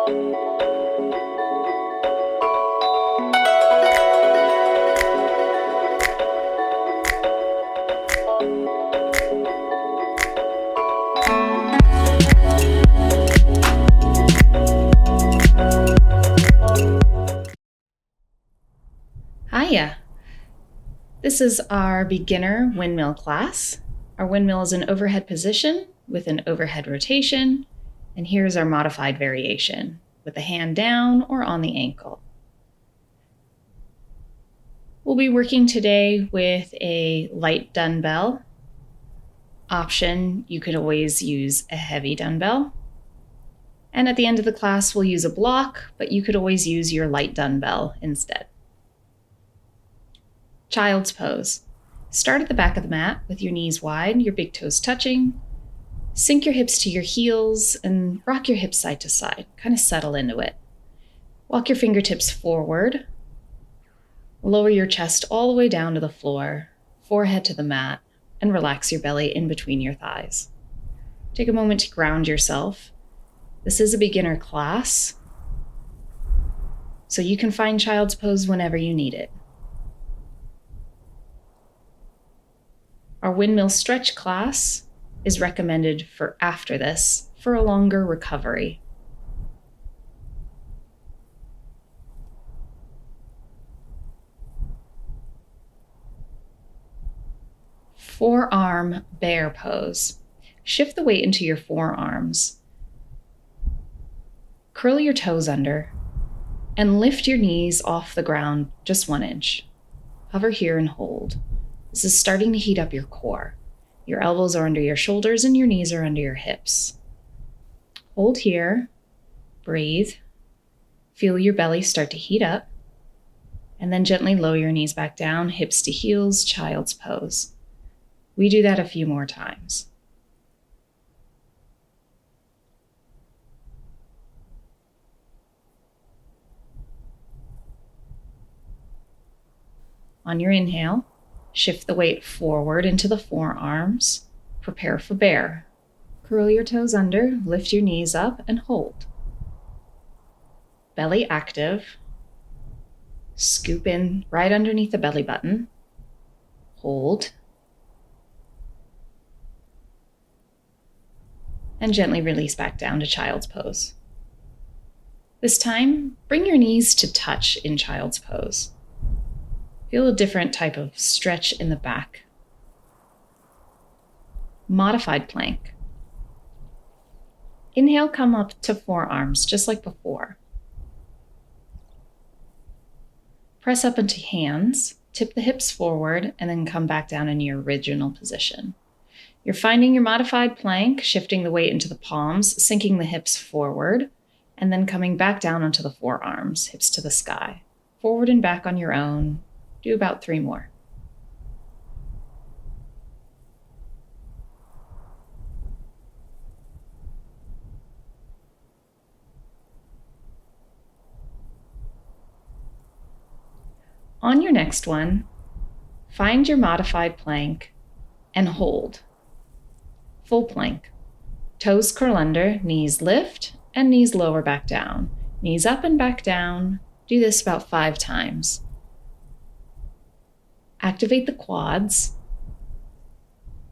Hiya! This is our beginner windmill class. Our windmill is an overhead position with an overhead rotation, and here's our modified variation with the hand down or on the ankle. We'll be working today with a light dumbbell option. You could always use a heavy dumbbell. And at the end of the class, we'll use a block, but you could always use your light dumbbell instead. Child's pose. Start at the back of the mat with your knees wide, your big toes touching. Sink your hips to your heels and rock your hips side to side. Kind of settle into it. Walk your fingertips forward. Lower your chest all the way down to the floor, forehead to the mat, and relax your belly in between your thighs. Take a moment to ground yourself. This is a beginner class, so you can find child's pose whenever you need it. Our Windmill Stretch class is recommended for after this for a longer recovery. Forearm bear pose. Shift the weight into your forearms. Curl your toes under and lift your knees off the ground just 1 inch. Hover here and hold. This is starting to heat up your core. Your elbows are under your shoulders and your knees are under your hips. Hold here, breathe, feel your belly start to heat up, and then gently lower your knees back down, hips to heels, child's pose. We do that a few more times. On your inhale, shift the weight forward into the forearms. Prepare for bear. Curl your toes under, lift your knees up, and hold. Belly active. Scoop in right underneath the belly button. Hold. And gently release back down to child's pose. This time, bring your knees to touch in child's pose. Feel a different type of stretch in the back. Modified plank. Inhale, come up to forearms, just like before. Press up into hands, tip the hips forward, and then come back down in your original position. You're finding your modified plank, shifting the weight into the palms, sinking the hips forward, and then coming back down onto the forearms, hips to the sky. Forward and back on your own. Do about 3 more. On your next one, find your modified plank and hold. Full plank. Toes curl under, knees lift, and knees lower back down. Knees up and back down. Do this about 5 times. Activate the quads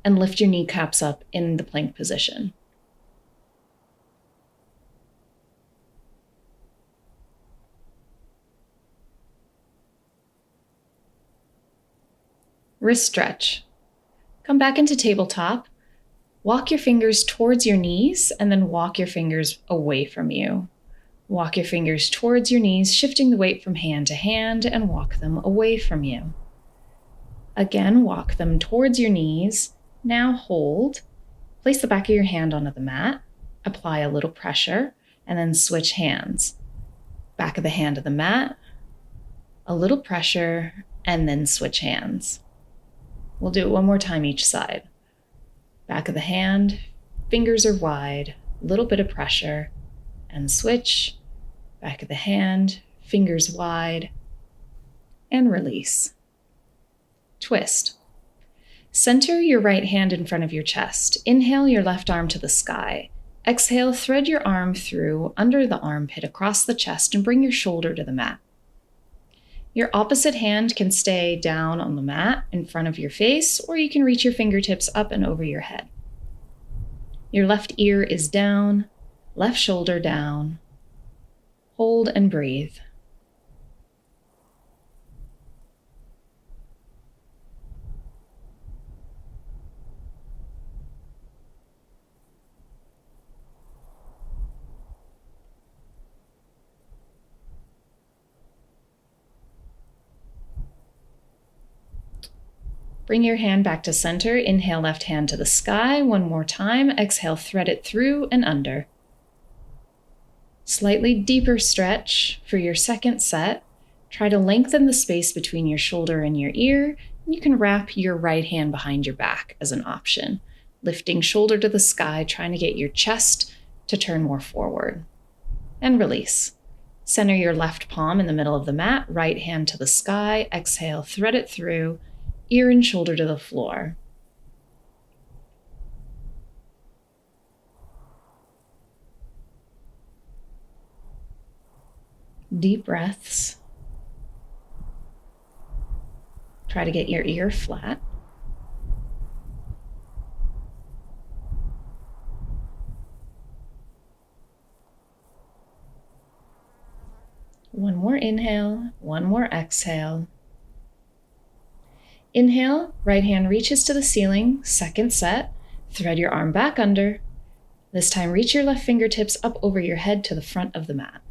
and lift your kneecaps up in the plank position. Wrist stretch. Come back into tabletop. Walk your fingers towards your knees and then walk your fingers away from you. Walk your fingers towards your knees, shifting the weight from hand to hand, and walk them away from you. Again, walk them towards your knees. Now hold. Place the back of your hand onto the mat. Apply a little pressure, and then switch hands. Back of the hand to the mat. A little pressure, and then switch hands. We'll do it 1 more time each side. Back of the hand, fingers are wide, little bit of pressure, and switch. Back of the hand, fingers wide, and release. Twist. Center your right hand in front of your chest. Inhale your left arm to the sky. Exhale, thread your arm through under the armpit across the chest and bring your shoulder to the mat. Your opposite hand can stay down on the mat in front of your face, or you can reach your fingertips up and over your head. Your left ear is down, left shoulder down. Hold and breathe. Bring your hand back to center. Inhale, left hand to the sky. One more time. Exhale, thread it through and under. Slightly deeper stretch for your second set. Try to lengthen the space between your shoulder and your ear. You can wrap your right hand behind your back as an option. Lifting shoulder to the sky, trying to get your chest to turn more forward. And release. Center your left palm in the middle of the mat. Right hand to the sky. Exhale, thread it through. Ear and shoulder to the floor. Deep breaths. Try to get your ear flat. One more inhale, one more exhale. Inhale, right hand reaches to the ceiling, second set. Thread your arm back under. This time, reach your left fingertips up over your head to the front of the mat.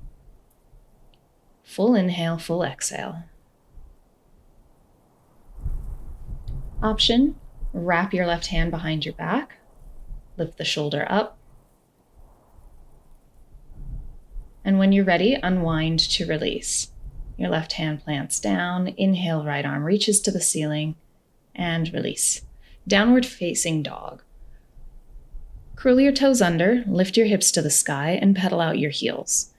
Full inhale, full exhale. Option, wrap your left hand behind your back. Lift the shoulder up. And when you're ready, unwind to release. Your left hand plants down. Inhale, right arm reaches to the ceiling and release. Downward facing dog. Curl your toes under, lift your hips to the sky, and pedal out your heels.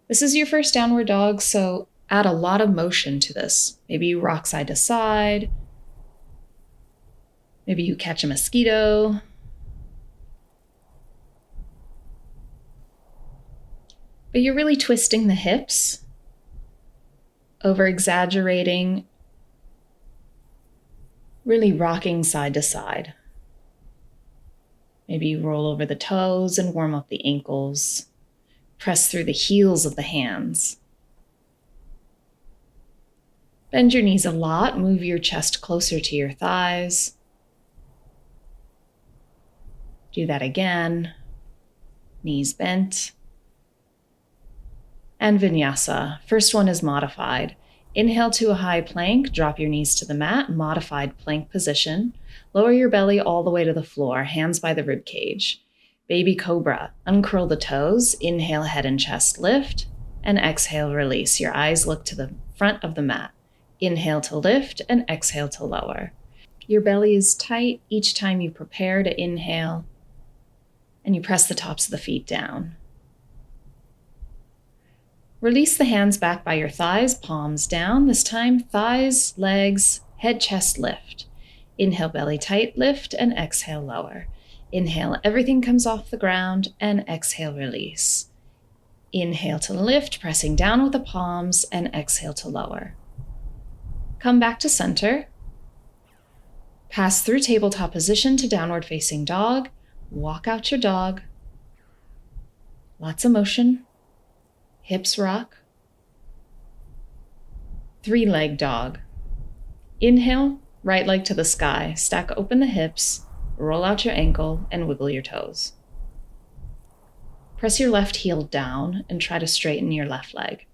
This is your first downward dog, so add a lot of motion to this. Maybe you rock side to side. Maybe you catch a mosquito. But you're really twisting the hips, over-exaggerating, really rocking side to side. Maybe you roll over the toes and warm up the ankles. Press through the heels of the hands. Bend your knees a lot. Move your chest closer to your thighs. Do that again. Knees bent. And vinyasa. First one is modified. Inhale to a high plank, drop your knees to the mat, modified plank position. Lower your belly all the way to the floor, hands by the rib cage. Baby cobra, uncurl the toes, inhale, head and chest lift, and exhale, release. Your eyes look to the front of the mat. Inhale to lift and exhale to lower. Your belly is tight each time you prepare to inhale, and you press the tops of the feet down. Release the hands back by your thighs, palms down. This time, thighs, legs, head, chest lift. Inhale, belly tight, lift, and exhale, lower. Inhale, everything comes off the ground, and exhale, release. Inhale to lift, pressing down with the palms, and exhale to lower. Come back to center. Pass through tabletop position to downward facing dog. Walk out your dog. Lots of motion. Hips rock. Three-leg dog. Inhale, right leg to the sky. Stack open the hips, roll out your ankle, and wiggle your toes. Press your left heel down and try to straighten your left leg.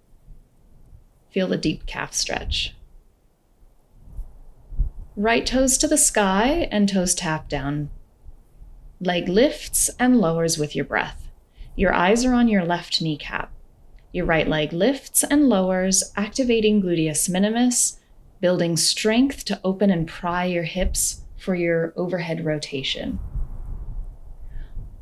Feel the deep calf stretch. Right toes to the sky and toes tap down. Leg lifts and lowers with your breath. Your eyes are on your left kneecap. Your right leg lifts and lowers, activating gluteus minimus, building strength to open and pry your hips for your overhead rotation.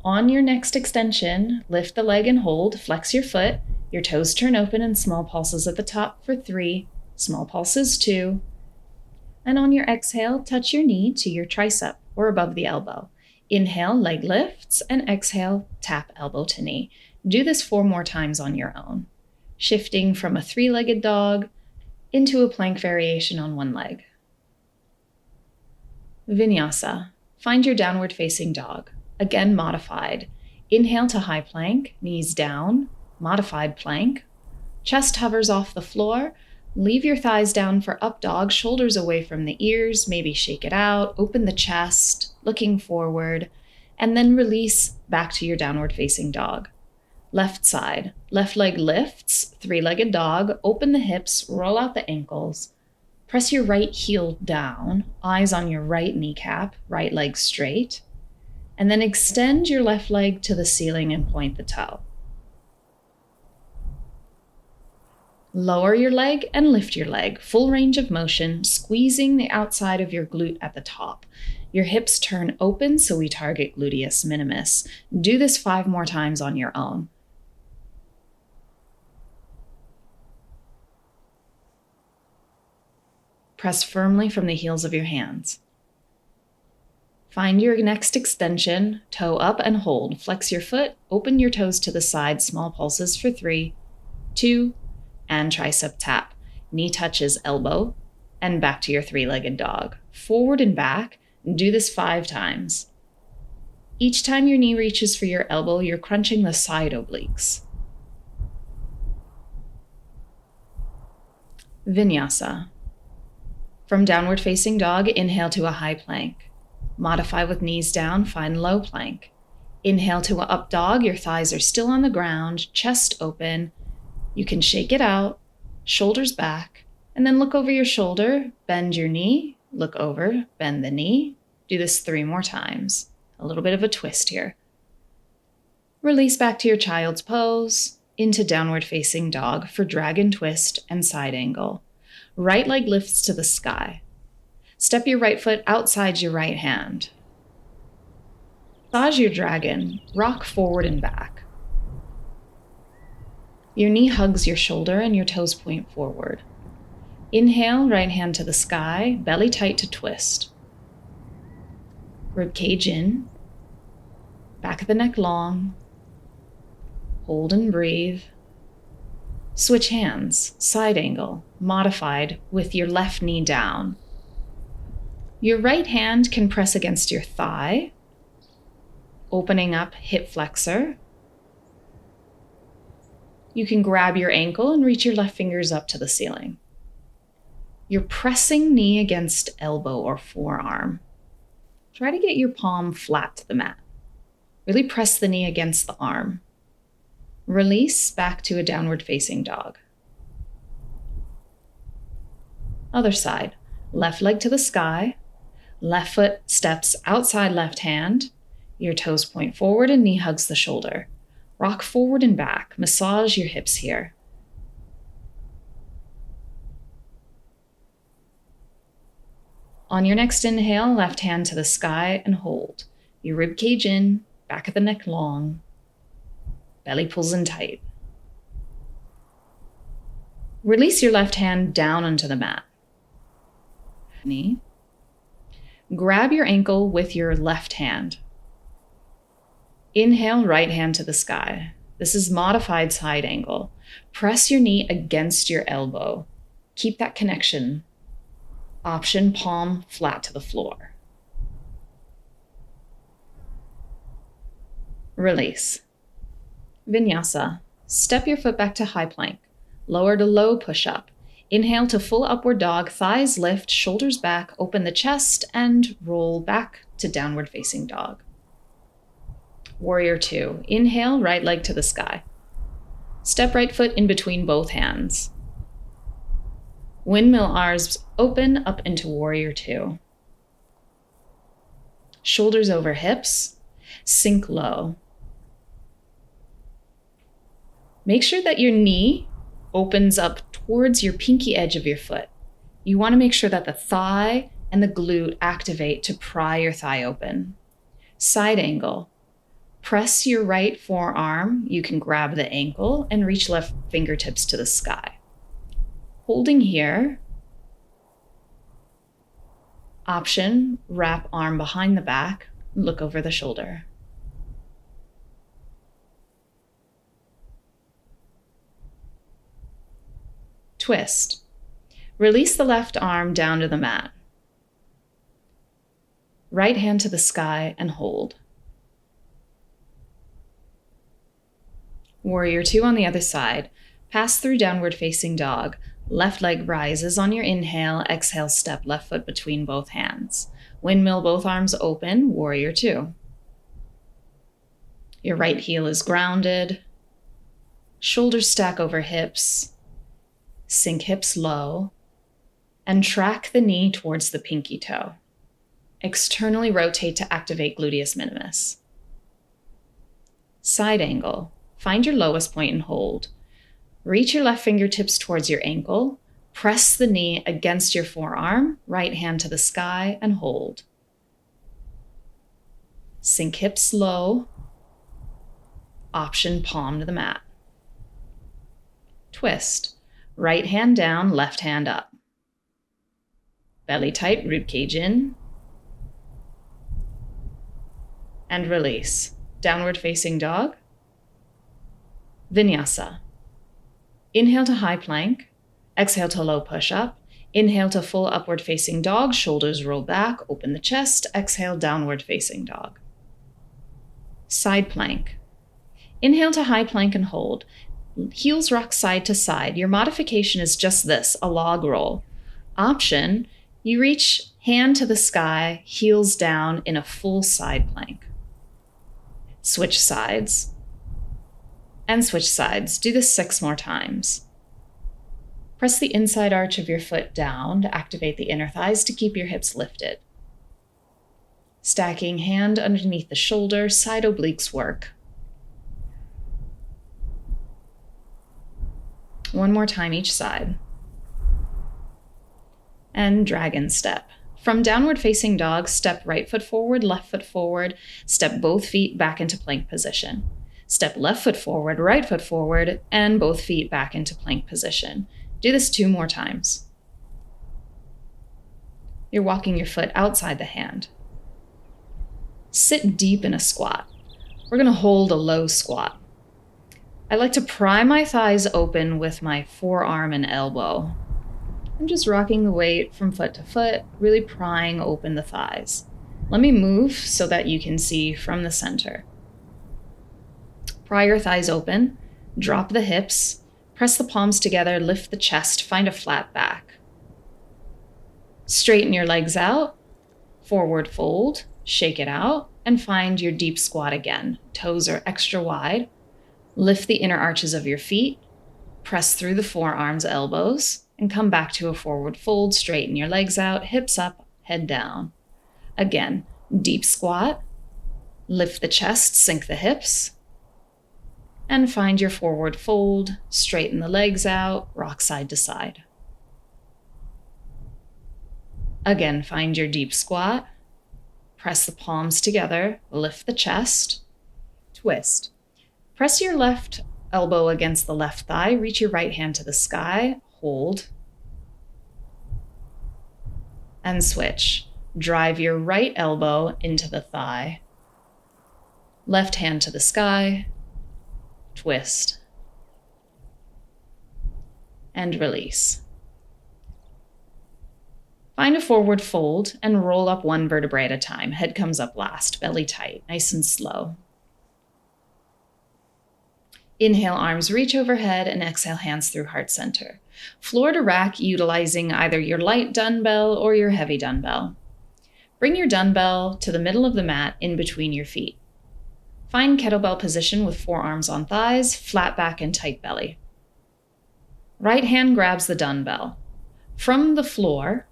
On your next extension, lift the leg and hold, flex your foot, your toes turn open and small pulses at the top for 3, small pulses 2. And on your exhale, touch your knee to your tricep or above the elbow. Inhale, leg lifts, and exhale, tap elbow to knee. Do this 4 more times on your own, shifting from a 3-legged dog into a plank variation on one leg. Vinyasa. Find your downward facing dog. Again, modified. Inhale to high plank, knees down, modified plank. Chest hovers off the floor. Leave your thighs down for up dog, shoulders away from the ears, maybe shake it out, open the chest, looking forward, and then release back to your downward facing dog. Left side, left leg lifts, 3-legged dog, open the hips, roll out the ankles, press your right heel down, eyes on your right kneecap, right leg straight, and then extend your left leg to the ceiling and point the toe. Lower your leg and lift your leg, full range of motion, squeezing the outside of your glute at the top. Your hips turn open, so we target gluteus minimus. Do this 5 more times on your own. Press firmly from the heels of your hands. Find your next extension, toe up and hold. Flex your foot, open your toes to the side, small pulses for 3, 2, and tricep tap. Knee touches elbow, and back to your 3-legged dog. Forward and back, do this 5 times. Each time your knee reaches for your elbow, you're crunching the side obliques. Vinyasa. From downward facing dog, inhale to a high plank. Modify with knees down, find low plank. Inhale to a up dog, your thighs are still on the ground, chest open. You can shake it out, shoulders back, and then look over your shoulder, bend your knee, look over, bend the knee. Do this 3 more times. A little bit of a twist here. Release back to your child's pose, into downward facing dog for dragon twist and side angle. Right leg lifts to the sky. Step your right foot outside your right hand. Massage your dragon, rock forward and back. Your knee hugs your shoulder and your toes point forward. Inhale, right hand to the sky, belly tight to twist. Rib cage in, back of the neck long. Hold and breathe. Switch hands, side angle, modified with your left knee down. Your right hand can press against your thigh, opening up hip flexor. You can grab your ankle and reach your left fingers up to the ceiling. You're pressing knee against elbow or forearm. Try to get your palm flat to the mat. Really press the knee against the arm. Release back to a downward facing dog. Other side, left leg to the sky, left foot steps outside left hand, your toes point forward and knee hugs the shoulder. Rock forward and back, massage your hips here. On your next inhale, left hand to the sky and hold. Your rib cage in, back of the neck long. Belly pulls in tight. Release your left hand down onto the mat. Knee. Grab your ankle with your left hand. Inhale, right hand to the sky. This is modified side angle. Press your knee against your elbow. Keep that connection. Option, palm flat to the floor. Release. Vinyasa. Step your foot back to high plank. Lower to low push-up. Inhale to full upward dog, thighs lift, shoulders back, open the chest, and roll back to downward facing dog. Warrior 2. Inhale, right leg to the sky. Step right foot in between both hands. Windmill arms open up into Warrior 2. Shoulders over hips, sink low. Make sure that your knee opens up towards your pinky edge of your foot. You want to make sure that the thigh and the glute activate to pry your thigh open. Side angle. Press your right forearm. You can grab the ankle and reach left fingertips to the sky. Holding here. Option, wrap arm behind the back, Look over the shoulder. Twist. Release the left arm down to the mat. Right hand to the sky and hold. Warrior 2 on the other side. Pass through downward facing dog. Left leg rises on your inhale. Exhale, step left foot between both hands. Windmill, both arms open. Warrior 2. Your right heel is grounded. Shoulders stack over hips. Sink hips low. And track the knee towards the pinky toe. Externally rotate to activate gluteus minimus. Side angle. Find your lowest point and hold. Reach your left fingertips towards your ankle. Press the knee against your forearm. Right hand to the sky and hold. Sink hips low. Option palm to the mat. Twist. Right hand down, left hand up. Belly tight, ribcage in. And release. Downward facing dog. Vinyasa. Inhale to high plank. Exhale to low push-up. Inhale to full upward facing dog. Shoulders roll back. Open the chest. Exhale, downward facing dog. Side plank. Inhale to high plank and hold. Heels rock side to side. Your modification is just this, a log roll. Option, you reach hand to the sky, heels down in a full side plank. Switch sides. And switch sides. Do this 6 more times. Press the inside arch of your foot down to activate the inner thighs to keep your hips lifted. Stacking hand underneath the shoulder, side obliques work. 1 more time each side. And dragon step. From downward facing dog, step right foot forward, left foot forward, step both feet back into plank position. Step left foot forward, right foot forward, and both feet back into plank position. Do this 2 more times. You're walking your foot outside the hand. Sit deep in a squat. We're going to hold a low squat. I like to pry my thighs open with my forearm and elbow. I'm just rocking the weight from foot to foot, really prying open the thighs. Let me move so that you can see from the center. Pry your thighs open, drop the hips, press the palms together, lift the chest, find a flat back. Straighten your legs out, forward fold, shake it out, and find your deep squat again. Toes are extra wide. Lift the inner arches of your feet, press through the forearms, elbows, and come back to a forward fold. Straighten your legs out, hips up, head down. Again, deep squat, lift the chest, sink the hips, and find your forward fold, straighten the legs out, rock side to side. Again, find your deep squat, press the palms together, lift the chest, twist. Press your left elbow against the left thigh, reach your right hand to the sky, hold, and switch. Drive your right elbow into the thigh, left hand to the sky, twist, and release. Find a forward fold and roll up 1 vertebrae at a time. Head comes up last, belly tight, nice and slow. Inhale, arms reach overhead, and exhale, hands through heart center. Floor to rack, utilizing either your light dumbbell or your heavy dumbbell. Bring your dumbbell to the middle of the mat in between your feet. Find kettlebell position with forearms on thighs, flat back and tight belly. Right hand grabs the dumbbell. From the floor,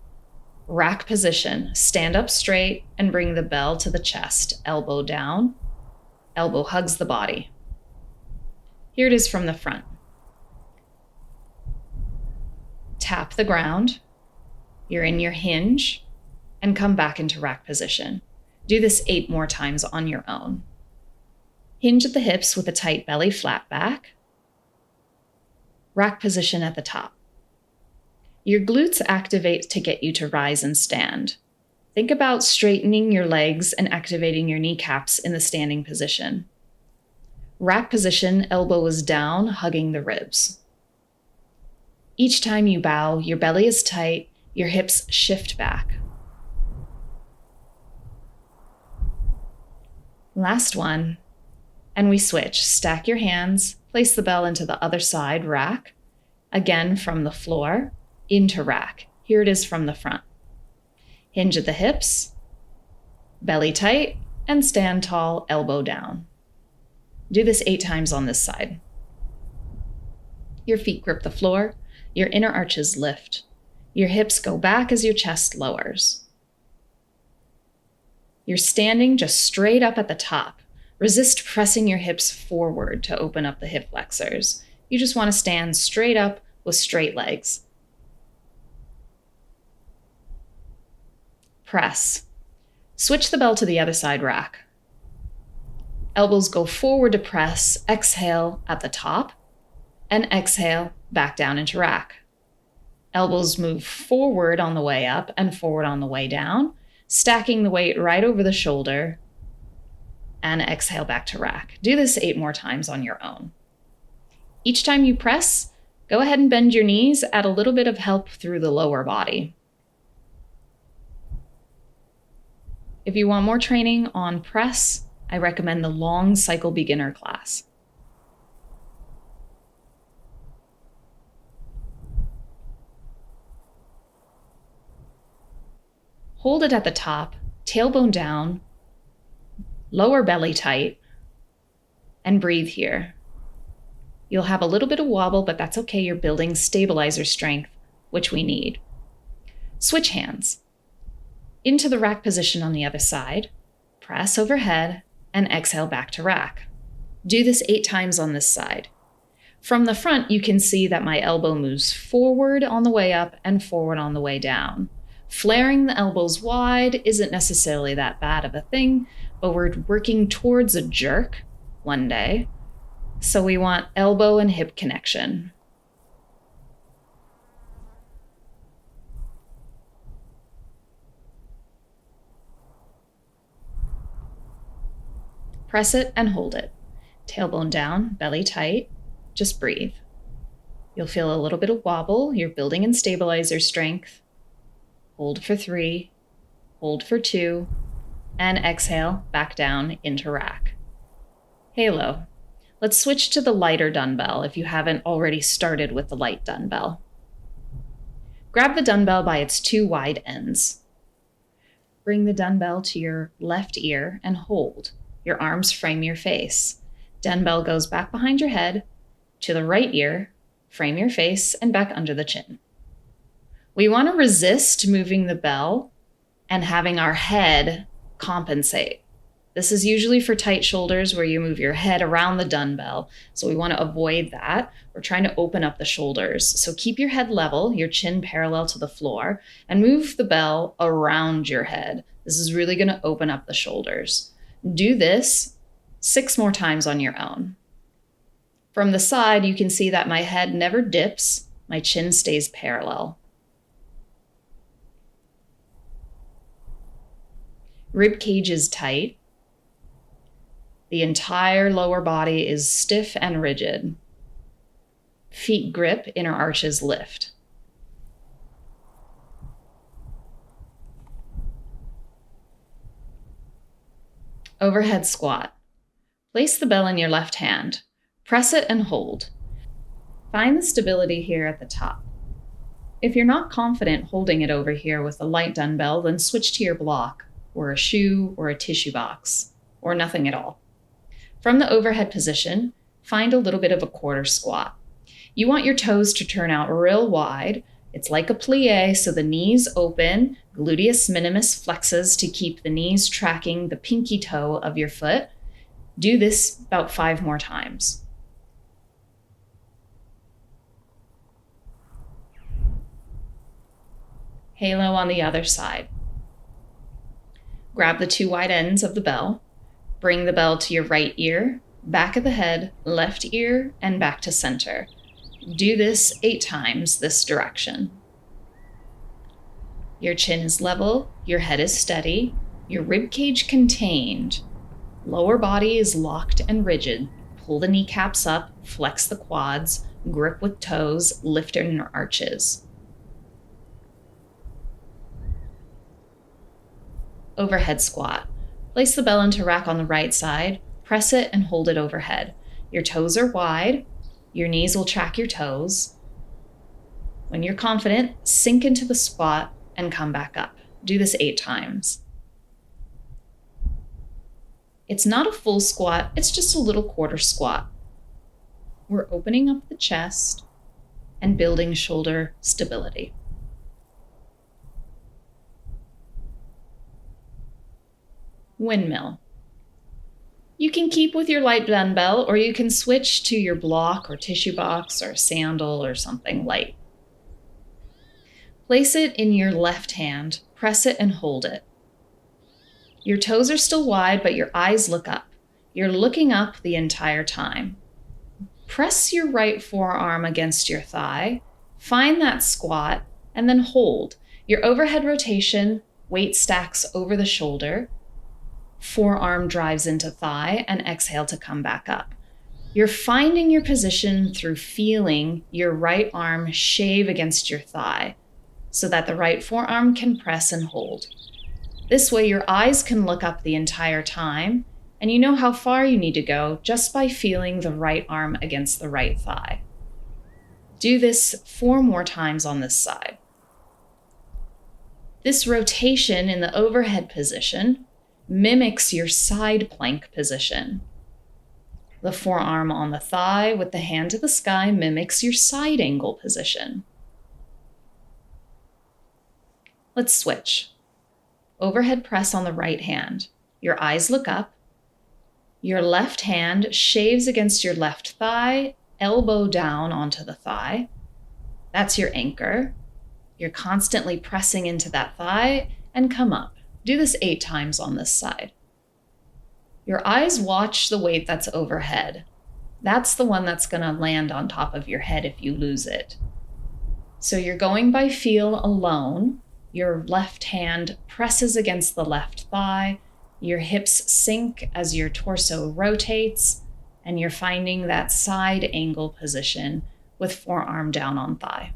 rack position, stand up straight and bring the bell to the chest, elbow down, elbow hugs the body. Here it is from the front. Tap the ground. You're in your hinge and come back into rack position. Do this 8 more times on your own. Hinge at the hips with a tight belly, flat back. Rack position at the top. Your glutes activate to get you to rise and stand. Think about straightening your legs and activating your kneecaps in the standing position. Rack position, elbow is down, hugging the ribs. Each time you bow, your belly is tight, your hips shift back. Last one, and we switch. Stack your hands, place the bell into the other side, rack. Again, from the floor into rack. Here it is from the front. Hinge at the hips, belly tight, and stand tall, elbow down. Do this 8 times on this side. Your feet grip the floor, your inner arches lift. Your hips go back as your chest lowers. You're standing just straight up at the top. Resist pressing your hips forward to open up the hip flexors. You just want to stand straight up with straight legs. Press. Switch the bell to the other side rack. Elbows go forward to press, exhale at the top, and exhale back down into rack. Elbows move forward on the way up and forward on the way down, stacking the weight right over the shoulder, and exhale back to rack. Do this 8 more times on your own. Each time you press, go ahead and bend your knees, add a little bit of help through the lower body. If you want more training on press, I recommend the Long Cycle Beginner Class. Hold it at the top, tailbone down, lower belly tight, and breathe here. You'll have a little bit of wobble, but that's okay. You're building stabilizer strength, which we need. Switch hands. Into the rack position on the other side, press overhead, and exhale back to rack. Do this 8 times on this side. From the front, you can see that my elbow moves forward on the way up and forward on the way down. Flaring the elbows wide isn't necessarily that bad of a thing, but we're working towards a jerk one day. So we want elbow and hip connection. Press it and hold it. Tailbone down, belly tight. Just breathe. You'll feel a little bit of wobble. You're building in stabilizer strength. Hold for 3, hold for 2, and exhale back down into rack. Halo. Let's switch to the lighter dumbbell if you haven't already started with the light dumbbell. Grab the dumbbell by its 2 wide ends. Bring the dumbbell to your left ear and hold. Your arms frame your face. Dumbbell goes back behind your head, to the right ear, frame your face, and back under the chin. We want to resist moving the bell and having our head compensate. This is usually for tight shoulders where you move your head around the dumbbell. So we want to avoid that. We're trying to open up the shoulders. So keep your head level, your chin parallel to the floor, and move the bell around your head. This is really going to open up the shoulders. Do this 6 more times on your own. From the side, you can see that my head never dips. My chin stays parallel. Rib cage is tight. The entire lower body is stiff and rigid. Feet grip, inner arches lift. Overhead squat. Place the bell in your left hand. Press it and hold. Find the stability here at the top. If you're not confident holding it over here with a light dumbbell, then switch to your block, or a shoe, or a tissue box, or nothing at all. From the overhead position, find a little bit of a quarter squat. You want your toes to turn out real wide. It's like a plie, so the knees open, gluteus minimus flexes to keep the knees tracking the pinky toe of your foot. Do this about 5 more times. Halo on the other side. Grab the 2 wide ends of the bell. Bring the bell to your right ear, back of the head, left ear, and back to center. Do this 8 times this direction. Your chin is level, your head is steady, your rib cage contained. Lower body is locked and rigid. Pull the kneecaps up, flex the quads, grip with toes, lift inner arches. Overhead squat. Place the bell into rack on the right side, press it and hold it overhead. Your toes are wide, your knees will track your toes. When you're confident, sink into the squat and come back up. Do this 8 times. It's not a full squat, it's just a little quarter squat. We're opening up the chest and building shoulder stability. Windmill. You can keep with your light dumbbell, or you can switch to your block or tissue box or sandal or something light. Place it in your left hand, press it and hold it. Your toes are still wide, but your eyes look up. You're looking up the entire time. Press your right forearm against your thigh, find that squat, and then hold. Your overhead rotation, weight stacks over the shoulder, forearm drives into thigh, and exhale to come back up. You're finding your position through feeling your right arm shave against your thigh so that the right forearm can press and hold. This way your eyes can look up the entire time, and you know how far you need to go just by feeling the right arm against the right thigh. Do this 4 more times on this side. This rotation in the overhead position mimics your side plank position. The forearm on the thigh with the hand to the sky mimics your side angle position. Let's switch. Overhead press on the right hand. Your eyes look up. Your left hand shaves against your left thigh, elbow down onto the thigh. That's your anchor. You're constantly pressing into that thigh and come up. Do this 8 times on this side. Your eyes watch the weight that's overhead. That's the one that's going to land on top of your head if you lose it. So you're going by feel alone. Your left hand presses against the left thigh. Your hips sink as your torso rotates, and you're finding that side angle position with forearm down on thigh.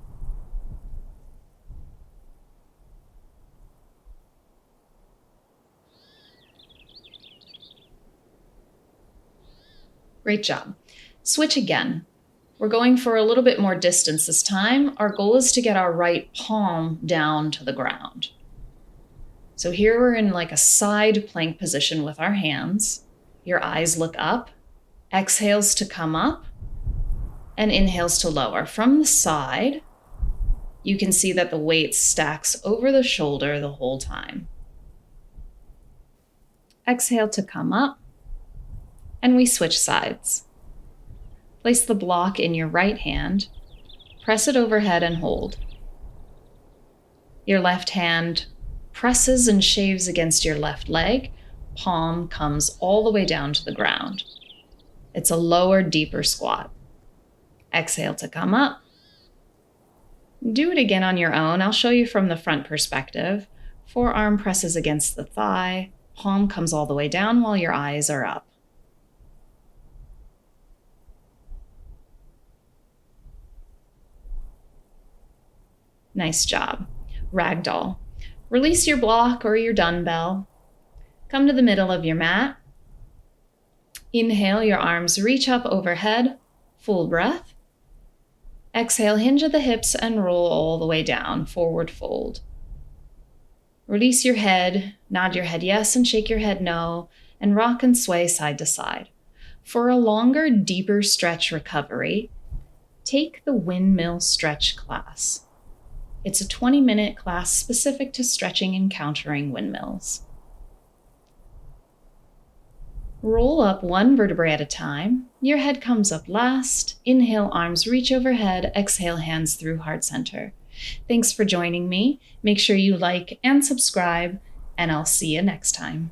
Great job. Switch again. We're going for a little bit more distance this time. Our goal is to get our right palm down to the ground. So here we're in like a side plank position with our hands. Your eyes look up, exhales to come up, and inhales to lower. From the side, you can see that the weight stacks over the shoulder the whole time. Exhale to come up, and we switch sides. Place the block in your right hand, press it overhead and hold. Your left hand presses and shaves against your left leg, palm comes all the way down to the ground. It's a lower, deeper squat. Exhale to come up. Do it again on your own. I'll show you from the front perspective. Forearm presses against the thigh, palm comes all the way down while your eyes are up. Nice job. Ragdoll. Release your block or your dumbbell. Come to the middle of your mat. Inhale, your arms reach up overhead. Full breath. Exhale, hinge at the hips and roll all the way down. Forward fold. Release your head. Nod your head yes and shake your head no. And rock and sway side to side. For a longer, deeper stretch recovery, take the Windmill Stretch class. It's a 20-minute class specific to stretching and countering windmills. Roll up 1 vertebrae at a time. Your head comes up last. Inhale, arms reach overhead. Exhale, hands through heart center. Thanks for joining me. Make sure you like and subscribe, and I'll see you next time.